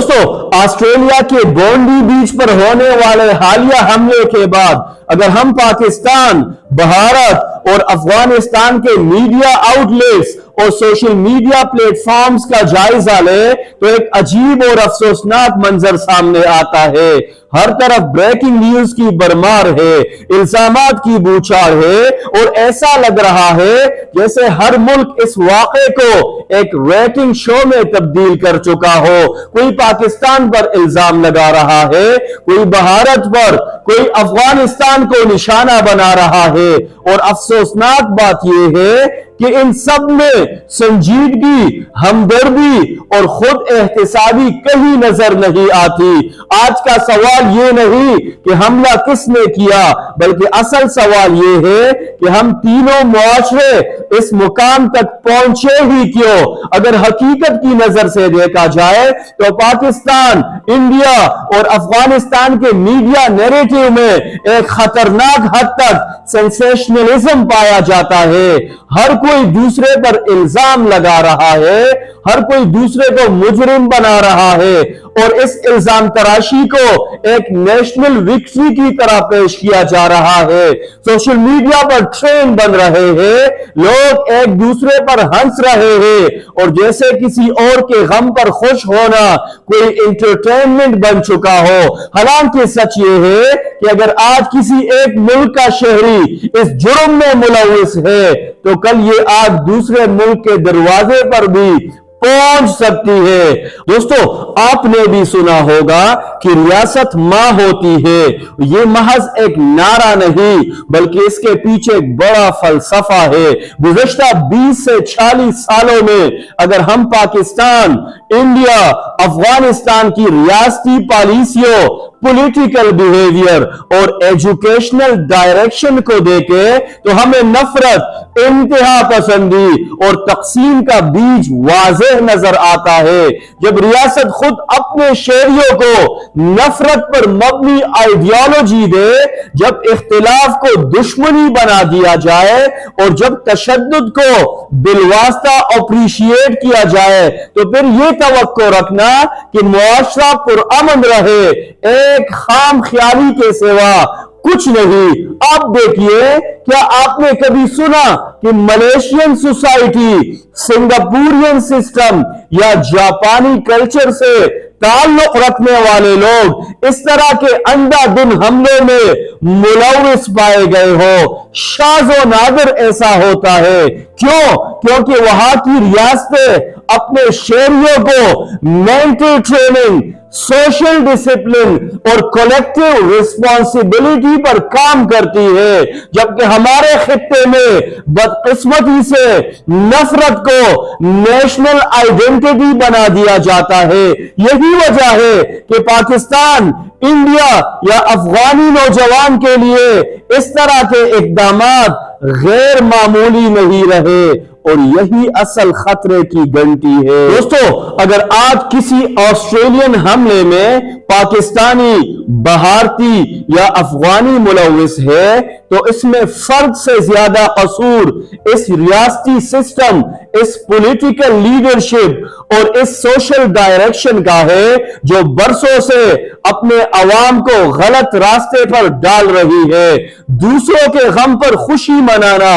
دوستو آسٹریلیا کے گونڈی بیچ پر ہونے والے حالیہ حملے کے بعد اگر ہم پاکستان، بھارت اور افغانستان کے میڈیا آؤٹ لیٹس اور سوشل میڈیا پلیٹ فارمز کا جائزہ لیں تو ایک عجیب اور افسوسناک منظر سامنے آتا ہے۔ ہر طرف بریکنگ نیوز کی برمار ہے، الزامات کی بوچھار ہے اور ایسا لگ رہا ہے جیسے ہر ملک اس واقعے کو ایک ریٹنگ شو میں تبدیل کر چکا ہو۔ کوئی پاکستان پر الزام لگا رہا ہے، کوئی بھارت پر، کوئی افغانستان کو نشانہ بنا رہا ہے، اور افسوسناک بات یہ ہے کہ ان سب میں سنجیدگی، ہمدردی اور خود احتسابی کہیں نظر نہیں آتی۔ آج کا سوال یہ نہیں کہ حملہ کس نے کیا، بلکہ اصل سوال یہ ہے کہ ہم تینوں معاشرے اس مقام تک پہنچے ہی کیوں؟ اگر حقیقت کی نظر سے دیکھا جائے تو پاکستان، انڈیا اور افغانستان کے میڈیا نیریٹو میں ایک خطرناک حد تک سینسیشنلزم پایا جاتا ہے۔ ہر کوئی دوسرے پر الزام لگا رہا ہے، ہر کوئی دوسرے کو مجرم بنا رہا ہے اور اس الزام تراشی کو ایک نیشنل وکٹری کی طرح پیش کیا جا رہا ہے۔ سوشل میڈیا پر ٹرینڈ بن رہے ہیں، لوگ ایک دوسرے پر ہنس رہے ہیں اور جیسے کسی اور کے غم پر خوش ہونا کوئی انٹرٹینمنٹ بن چکا ہو۔ حالانکہ سچ یہ ہے کہ اگر آج کسی ایک ملک کا شہری اس جرم میں ملوث ہے تو کل یہ آگ دوسرے ملک کے دروازے پر بھی پہنچ سکتی ہے۔ دوستو آپ نے بھی سنا ہوگا کہ ریاست ماں ہوتی ہے۔ یہ محض ایک نعرہ نہیں بلکہ اس کے پیچھے ایک بڑا فلسفہ ہے۔ گزشتہ 20 سے 40 سالوں میں اگر ہم پاکستان، انڈیا، افغانستان کی ریاستی پالیسیوں، پولیٹیکل بیہیویئر اور ایجوکیشنل ڈائریکشن کو دیکھیں تو ہمیں نفرت، انتہا پسندی اور تقسیم کا بیج واضح نظر آتا ہے۔ جب ریاست خود اپنے شہریوں کو نفرت پر مبنی آئیڈیالوجی دے، جب اختلاف کو دشمنی بنا دیا جائے اور جب تشدد کو بالواسطہ اپریشیٹ کیا جائے تو پھر یہ توقع رکھنا کہ معاشرہ پرامن رہے ایک خام خیالی کے سوا کچھ نہیں۔ آپ دیکھیے، کیا آپ نے کبھی سنا کہ ملیشین سوسائٹی، سنگاپورین سسٹم یا جاپانی کلچر سے تعلق رکھنے والے لوگ اس طرح کے اندھا دھند حملوں میں ملوث پائے گئے ہو؟ شاذ و نادر ایسا ہوتا ہے۔ کیوں؟ کیونکہ وہاں کی ریاستیں اپنے شہریوں کو مینٹل ٹریننگ، سوشل ڈسپلن اور کولیکٹیو ریسپانسبلٹی پر کام کرتی ہے، جبکہ ہمارے خطے میں بدقسمتی سے نفرت کو نیشنل آئیڈینٹی بنا دیا جاتا ہے۔ یہی وجہ ہے کہ پاکستان، انڈیا یا افغانی نوجوان کے لیے اس طرح کے اقدامات غیر معمولی نہیں رہے اور یہی اصل خطرے کی گھنٹی ہے۔ دوستو اگر آج کسی آسٹریلین حملے میں پاکستانی، بھارتی یا افغانی ملوث ہے تو اس میں فرد سے زیادہ قصور اس ریاستی سسٹم، اس پولیٹیکل لیڈرشپ اور اس سوشل ڈائریکشن کا ہے جو برسوں سے اپنے عوام کو غلط راستے پر ڈال رہی ہے۔ دوسروں کے غم پر خوشی منانا،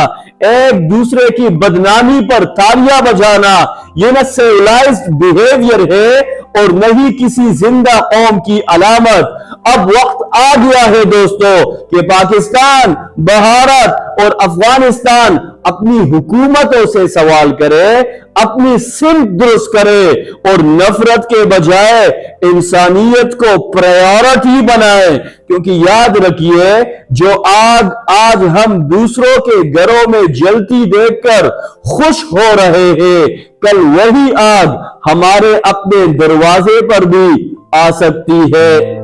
ایک دوسرے کی بدنامی پر تالیاں بجانا، یہ نہ سیولائزڈ بیہیویئر ہے اور نہ ہی کسی زندہ قوم کی علامت۔ اب وقت آ گیا ہے دوستو کہ پاکستان، بھارت اور افغانستان اپنی حکومتوں سے سوال کرے، اپنی سمت درست کرے اور نفرت کے بجائے انسانیت کو پریورٹی بنائے، کیونکہ یاد رکھیے جو آگ آج ہم دوسروں کے گھروں میں جلتی دیکھ کر خوش ہو رہے ہیں، کل وہی آگ ہمارے اپنے دروازے پر بھی آ سکتی ہے۔